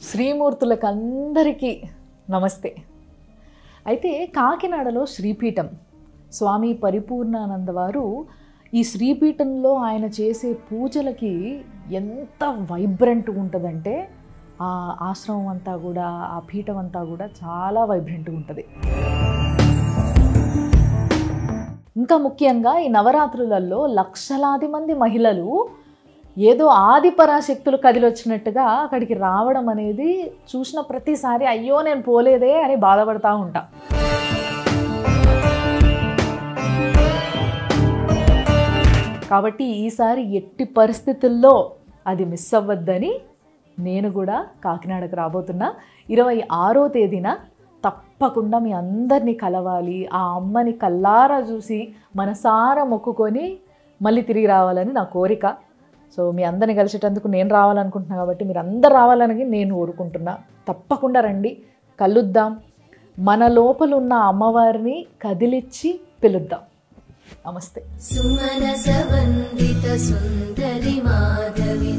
శ్రీమూర్తులకు అందరికీ నమస్తే. అయితే కాకినాడలో శ్రీపీఠం స్వామి పరిపూర్ణానంద వారు ఈ శ్రీపీఠంలో ఆయన చేసే పూజలకి ఎంత వైబ్రెంట్గా ఉంటుందంటే ఆ ఆశ్రమం అంతా కూడా, ఆ పీఠం అంతా కూడా చాలా వైబ్రెంట్గా ఉంటుంది. ఇంకా ముఖ్యంగా ఈ నవరాత్రులలో లక్షలాది మంది మహిళలు ఏదో ఆదిపరాశక్తులు కదిలొచ్చినట్టుగా అక్కడికి రావడం అనేది చూసిన ప్రతిసారి అయ్యో నేను పోలేదే అని బాధపడతా ఉంటా. కాబట్టి ఈసారి ఎట్టి పరిస్థితుల్లో అది మిస్ అవ్వద్దని నేను కూడా కాకినాడకు రాబోతున్నా. 26వ తేదీన తప్పకుండా మీ అందరినీ కలవాలి, ఆ అమ్మని కల్లారా చూసి మనసారా మొక్కుకొని మళ్ళీ తిరిగి రావాలని నా కోరిక. సో మీ అందరిని కలిసేటందుకు నేను రావాలనుకుంటున్నా కాబట్టి మీరు అందరు రావాలని నేను కోరుకుంటున్నా. తప్పకుండా రండి, కలుద్దాం, మన లోపల ఉన్న అమ్మవారిని కదిలిచ్చి పిలుద్దాం. నమస్తే. సుమనస వందిత సుందరి మాధవి